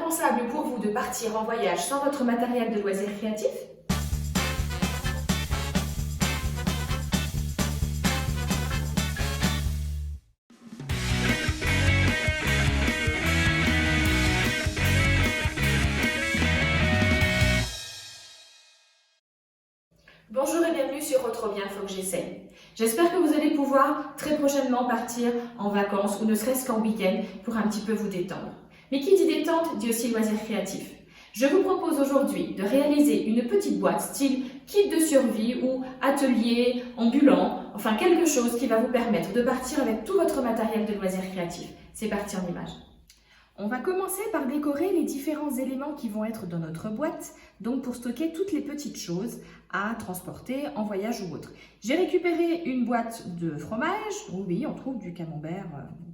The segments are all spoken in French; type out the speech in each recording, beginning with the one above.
impensable pour vous de partir en voyage sans votre matériel de loisirs créatifs? Bonjour et bienvenue sur Trop bien, faut que j'essaye. J'espère que vous allez pouvoir très prochainement partir en vacances ou ne serait-ce qu'en week-end pour un petit peu vous détendre. Mais qui dit détente dit aussi loisirs créatifs. Je vous propose aujourd'hui de réaliser une petite boîte style kit de survie ou atelier ambulant, enfin quelque chose qui va vous permettre de partir avec tout votre matériel de loisirs créatifs. C'est parti en images. On va commencer par décorer les différents éléments qui vont être dans notre boîte, donc pour stocker toutes les petites choses à transporter en voyage ou autre. J'ai récupéré une boîte de fromage, oui, on trouve du camembert,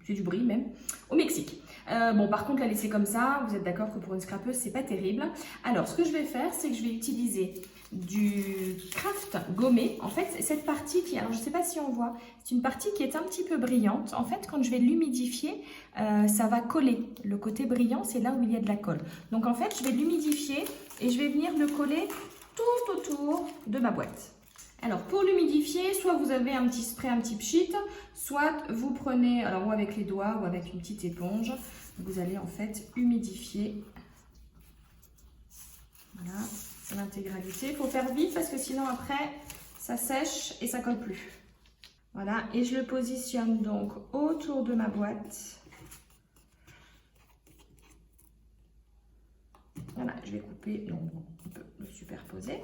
du brie même, au Mexique. Bon, par contre, la laisser comme ça, vous êtes d'accord que pour une scrapeuse, c'est pas terrible. Alors, ce que je vais faire, c'est que je vais utiliser du craft gommé. En fait, cette partie qui, alors je sais pas si on voit, c'est une partie qui est un petit peu brillante. En fait, quand je vais l'humidifier, ça va coller. Le côté brillant, c'est là où il y a de la colle. Donc en fait, je vais l'humidifier et je vais venir le coller tout autour de ma boîte. Alors pour l'humidifier, soit vous avez un petit spray, un petit pchit, soit vous prenez, alors ou avec les doigts ou avec une petite éponge, vous allez en fait humidifier. Voilà, c'est l'intégralité. Il faut faire vite parce que sinon après ça sèche et ça colle plus. Voilà, et je le positionne donc autour de ma boîte. Voilà, je vais couper, donc on peut le superposer.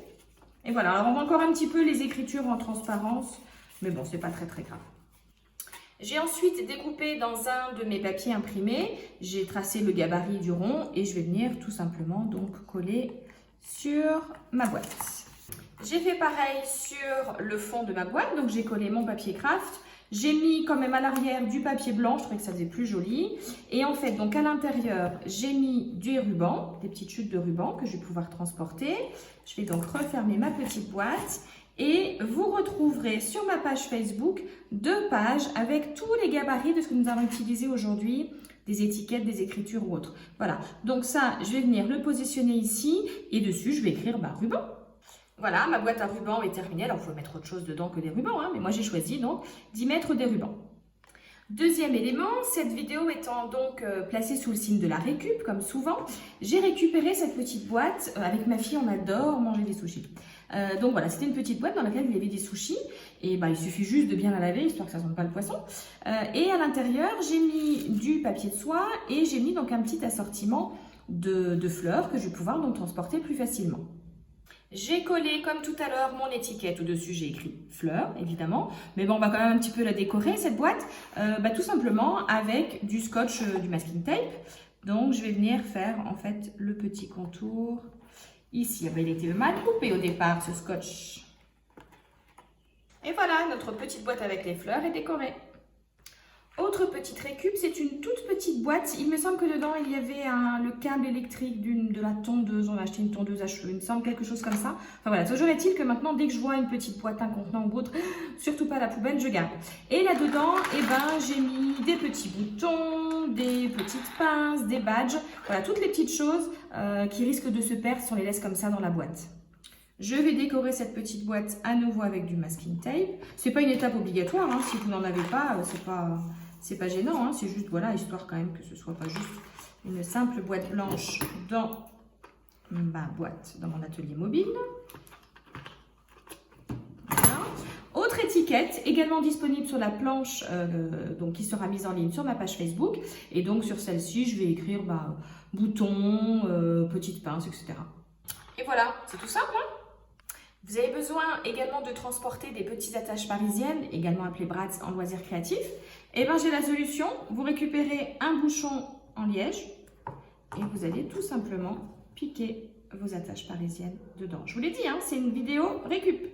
Et voilà, alors on voit encore un petit peu les écritures en transparence, mais bon, c'est pas très grave. J'ai ensuite découpé dans un de mes papiers imprimés, j'ai tracé le gabarit du rond et je vais venir tout simplement donc coller sur ma boîte. J'ai fait pareil sur le fond de ma boîte, donc j'ai collé mon papier craft. J'ai mis quand même à l'arrière du papier blanc, je trouvais que ça faisait plus joli. Et en fait, donc à l'intérieur, j'ai mis du ruban, des petites chutes de ruban que je vais pouvoir transporter. Je vais donc refermer ma petite boîte et vous retrouverez sur ma page Facebook 2 pages avec tous les gabarits de ce que nous allons utiliser aujourd'hui, des étiquettes, des écritures ou autres. Voilà, donc ça, je vais venir le positionner ici et dessus, je vais écrire ruban. Voilà, ma boîte à rubans est terminée. Alors, il faut mettre autre chose dedans que des rubans, hein, mais moi, j'ai choisi donc d'y mettre des rubans. Deuxième élément, cette vidéo étant donc placée sous le signe de la récup, comme souvent, j'ai récupéré cette petite boîte. Avec ma fille, on adore manger des sushis. Donc voilà, c'était une petite boîte dans laquelle il y avait des sushis. Et il suffit juste de bien la laver, histoire que ça ne sente pas le poisson. Et à l'intérieur, j'ai mis du papier de soie et j'ai mis donc un petit assortiment de fleurs que je vais pouvoir donc transporter plus facilement. J'ai collé comme tout à l'heure mon étiquette au-dessus, j'ai écrit fleurs évidemment, mais bon on va quand même un petit peu la décorer cette boîte, tout simplement avec du scotch, du masking tape. Donc je vais venir faire en fait le petit contour ici. Il était mal coupé au départ ce scotch. Et voilà, notre petite boîte avec les fleurs est décorée. Autre petite récup, c'est une toute petite boîte. Il me semble que dedans, il y avait le câble électrique de la tondeuse. On a acheté une tondeuse à cheveux, il me semble, quelque chose comme ça. Enfin voilà, toujours est-il que maintenant, dès que je vois une petite boîte, un contenant ou autre, surtout pas à la poubelle, je garde. Et là-dedans, j'ai mis des petits boutons, des petites pinces, des badges. Voilà, toutes les petites choses qui risquent de se perdre si on les laisse comme ça dans la boîte. Je vais décorer cette petite boîte à nouveau avec du masking tape. C'est pas une étape obligatoire, hein. Si vous n'en avez pas, c'est pas gênant, hein. C'est juste, voilà, histoire quand même que ce soit pas juste une simple boîte blanche dans ma boîte, dans mon atelier mobile. Voilà. Autre étiquette, également disponible sur la planche, donc qui sera mise en ligne sur ma page Facebook. Et donc sur celle-ci, je vais écrire bouton, petite pince, etc. Et voilà, c'est tout simple, hein. Vous avez besoin également de transporter des petites attaches parisiennes, également appelées brads en loisirs créatifs. Et j'ai la solution. Vous récupérez un bouchon en liège et vous allez tout simplement piquer vos attaches parisiennes dedans. Je vous l'ai dit, hein, c'est une vidéo récup.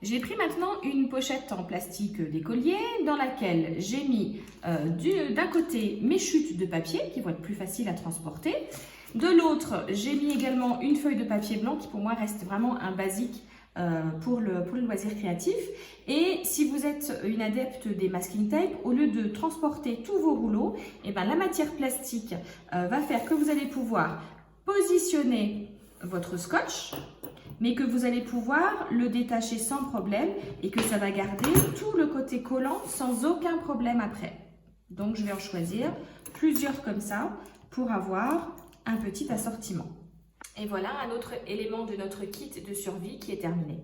J'ai pris maintenant une pochette en plastique d'écolier dans laquelle j'ai mis d'un côté mes chutes de papier qui vont être plus faciles à transporter. De l'autre, j'ai mis également une feuille de papier blanc qui pour moi reste vraiment un basique pour le loisir créatif. Et si vous êtes une adepte des masking tape, au lieu de transporter tous vos rouleaux, eh ben, la matière plastique va faire que vous allez pouvoir positionner votre scotch, mais que vous allez pouvoir le détacher sans problème et que ça va garder tout le côté collant sans aucun problème après. Donc, je vais en choisir plusieurs comme ça pour avoir un petit assortiment. Et voilà un autre élément de notre kit de survie qui est terminé.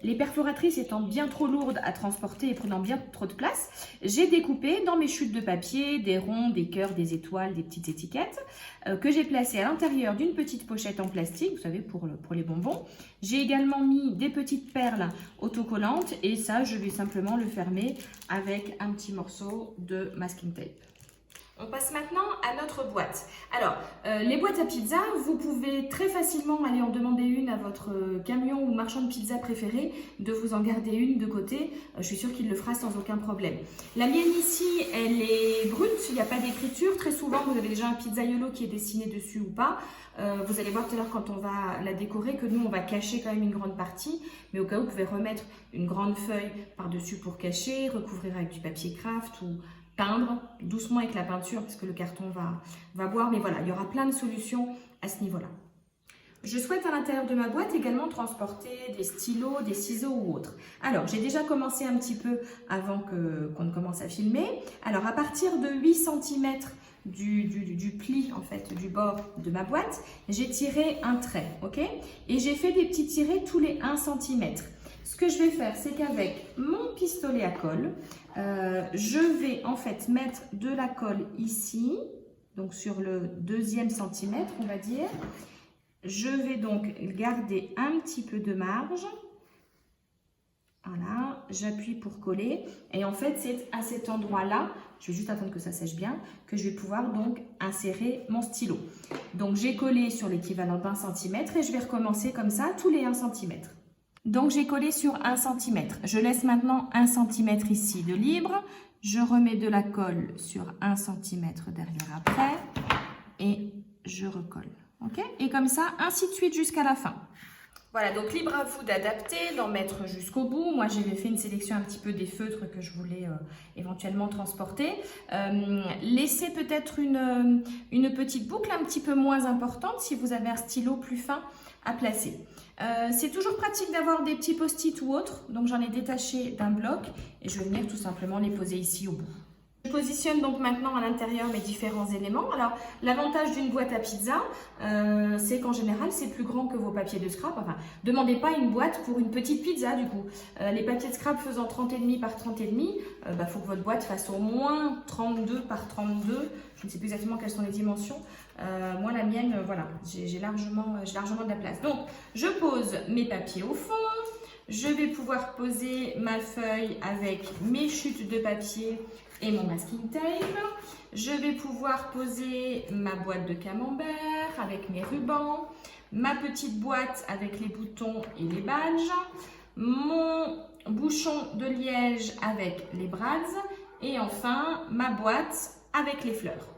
Les perforatrices étant bien trop lourdes à transporter et prenant bien trop de place, j'ai découpé dans mes chutes de papier des ronds, des cœurs, des étoiles, des petites étiquettes que j'ai placées à l'intérieur d'une petite pochette en plastique, vous savez, pour les bonbons. J'ai également mis des petites perles autocollantes et ça, je vais simplement le fermer avec un petit morceau de masking tape. On passe maintenant à notre boîte. Alors, les boîtes à pizza, vous pouvez très facilement aller en demander une à votre camion ou marchand de pizza préféré, de vous en garder une de côté. Je suis sûre qu'il le fera sans aucun problème. La mienne ici, elle est brute, il n'y a pas d'écriture. Très souvent, vous avez déjà un pizzaiolo qui est dessiné dessus ou pas. Vous allez voir tout à l'heure quand on va la décorer que nous, on va cacher quand même une grande partie. Mais au cas où, vous pouvez remettre une grande feuille par-dessus pour cacher, recouvrir avec du papier craft ou peindre doucement avec la peinture parce que le carton va boire. Mais voilà, il y aura plein de solutions à ce niveau-là. Je souhaite à l'intérieur de ma boîte également transporter des stylos, des ciseaux ou autres. Alors, j'ai déjà commencé un petit peu avant qu'on ne commence à filmer. Alors, à partir de 8 cm du pli, en fait, du bord de ma boîte, j'ai tiré un trait, ok? Et j'ai fait des petits tirés tous les 1 cm. Ce que je vais faire, c'est qu'avec mon pistolet à colle, je vais en fait mettre de la colle ici, donc sur le 2e centimètre, on va dire. Je vais donc garder un petit peu de marge. Voilà, j'appuie pour coller. Et en fait, c'est à cet endroit-là, je vais juste attendre que ça sèche bien, que je vais pouvoir donc insérer mon stylo. Donc, j'ai collé sur l'équivalent d'1 centimètre et je vais recommencer comme ça tous les 1 centimètre. Donc, j'ai collé sur 1 cm. Je laisse maintenant 1 cm ici de libre. Je remets de la colle sur 1 cm derrière après et je recolle. Okay? Et comme ça, ainsi de suite jusqu'à la fin. Voilà, donc libre à vous d'adapter, d'en mettre jusqu'au bout. Moi, j'avais fait une sélection un petit peu des feutres que je voulais éventuellement transporter. Laissez peut-être une petite boucle un petit peu moins importante si vous avez un stylo plus fin à placer. C'est toujours pratique d'avoir des petits post-it ou autres, donc j'en ai détaché d'un bloc et je vais venir tout simplement les poser ici au bout. Je positionne donc maintenant à l'intérieur mes différents éléments. Alors, l'avantage d'une boîte à pizza, c'est qu'en général, c'est plus grand que vos papiers de scrap. Enfin, demandez pas une boîte pour une petite pizza du coup. Les papiers de scrap faisant 30,5 par 30,5, faut que votre boîte fasse au moins 32 par 32. Je ne sais plus exactement quelles sont les dimensions. Moi, la mienne, voilà, j'ai largement de la place. Donc, je pose mes papiers au fond. Je vais pouvoir poser ma feuille avec mes chutes de papier et mon masking tape. Je vais pouvoir poser ma boîte de camembert avec mes rubans, ma petite boîte avec les boutons et les badges, mon bouchon de liège avec les brads et enfin ma boîte avec les fleurs.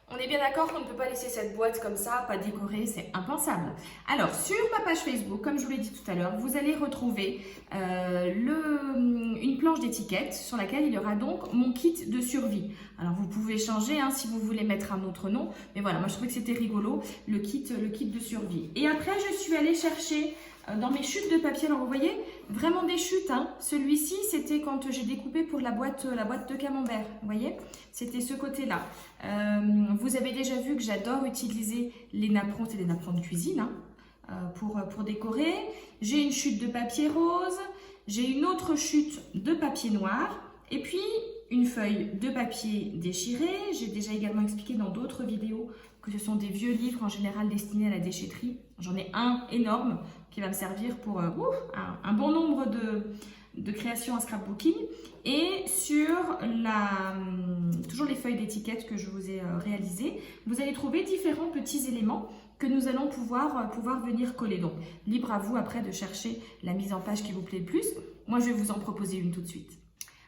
On est bien d'accord qu'on ne peut pas laisser cette boîte comme ça, pas décorée, c'est impensable. Alors, sur ma page Facebook, comme je vous l'ai dit tout à l'heure, vous allez retrouver une planche d'étiquette sur laquelle il y aura donc mon kit de survie. Alors, vous pouvez changer si vous voulez mettre un autre nom, mais voilà, moi je trouvais que c'était rigolo, le kit de survie. Et après, je suis allée chercher dans mes chutes de papier, alors vous voyez, vraiment des chutes. Celui-ci, c'était quand j'ai découpé pour la boîte de camembert. Vous voyez, c'était ce côté-là. Vous avez déjà vu que j'adore utiliser les napperons, c'est des napperons de cuisine pour décorer. J'ai une chute de papier rose, j'ai une autre chute de papier noir et puis une feuille de papier déchiré. J'ai déjà également expliqué dans d'autres vidéos que ce sont des vieux livres en général destinés à la déchetterie. J'en ai un énorme qui va me servir pour un bon nombre de créations en scrapbooking. Et sur toujours les feuilles d'étiquette que je vous ai réalisées, vous allez trouver différents petits éléments que nous allons pouvoir venir coller. Donc, libre à vous après de chercher la mise en page qui vous plaît le plus. Moi, je vais vous en proposer une tout de suite.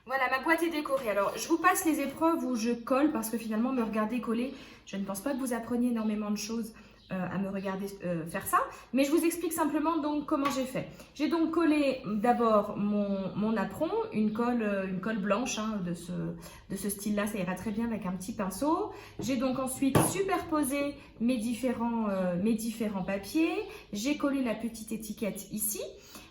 Voilà, ma boîte est décorée. Alors, je vous passe les épreuves où je colle parce que finalement, me regarder coller, je ne pense pas que vous appreniez énormément de choses à me regarder faire ça, mais je vous explique simplement donc comment j'ai fait. J'ai donc collé d'abord mon apron, une colle blanche hein, de ce style-là, ça ira très bien avec un petit pinceau. J'ai donc ensuite superposé mes différents papiers. J'ai collé la petite étiquette ici,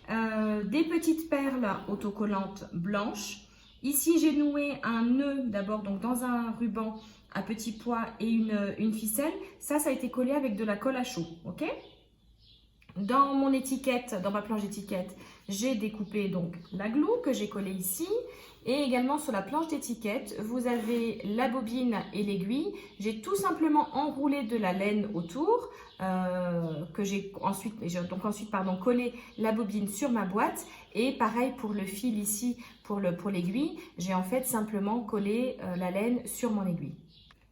des petites perles autocollantes blanches. Ici, j'ai noué un nœud d'abord donc dans un ruban à petits pois et une ficelle. Ça a été collé avec de la colle à chaud, ok? Dans mon étiquette, dans ma planche d'étiquette, j'ai découpé donc la glue que j'ai collée ici. Et également sur la planche d'étiquette, vous avez la bobine et l'aiguille. J'ai tout simplement enroulé de la laine autour, que j'ai ensuite collé la bobine sur ma boîte. Et pareil pour le fil ici, pour l'aiguille, j'ai en fait simplement collé la laine sur mon aiguille.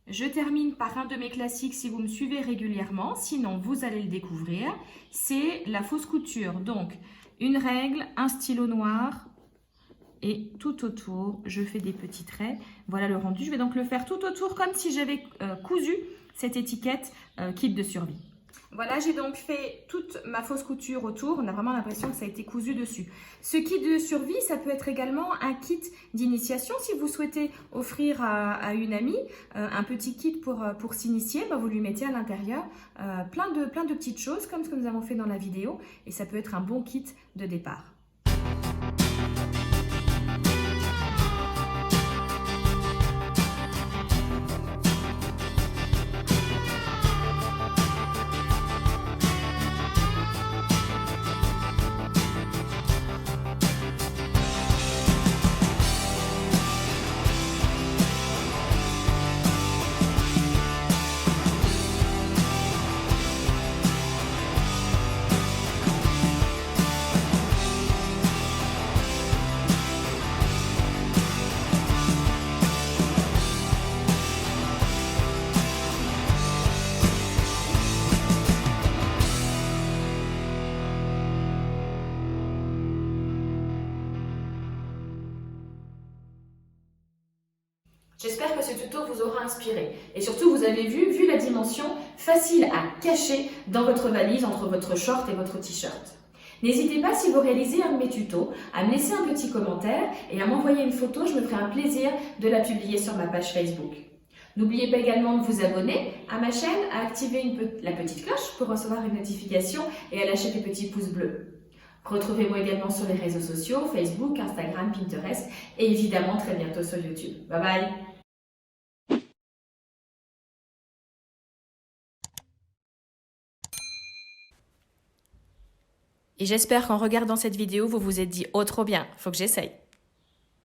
Je termine par un de mes classiques si vous me suivez régulièrement, sinon vous allez le découvrir. C'est la fausse couture. Donc, une règle, un stylo noir et tout autour, je fais des petits traits. Voilà le rendu. Je vais donc le faire tout autour comme si j'avais cousu cette étiquette kit de survie. Voilà, j'ai donc fait toute ma fausse couture autour. On a vraiment l'impression que ça a été cousu dessus. Ce kit de survie, ça peut être également un kit d'initiation. Si vous souhaitez offrir à une amie un petit kit pour s'initier, vous lui mettez à l'intérieur plein de petites choses comme ce que nous avons fait dans la vidéo. Et ça peut être un bon kit de départ. J'espère que ce tuto vous aura inspiré et surtout vous avez vu la dimension facile à cacher dans votre valise entre votre short et votre t-shirt. N'hésitez pas si vous réalisez un de mes tutos à me laisser un petit commentaire et à m'envoyer une photo, je me ferai un plaisir de la publier sur ma page Facebook. N'oubliez pas également de vous abonner à ma chaîne, à activer la petite cloche pour recevoir une notification et à lâcher des petits pouces bleus. Retrouvez-moi également sur les réseaux sociaux, Facebook, Instagram, Pinterest et évidemment très bientôt sur YouTube. Bye bye! Et j'espère qu'en regardant cette vidéo, vous vous êtes dit « Oh trop bien, faut que j'essaye ».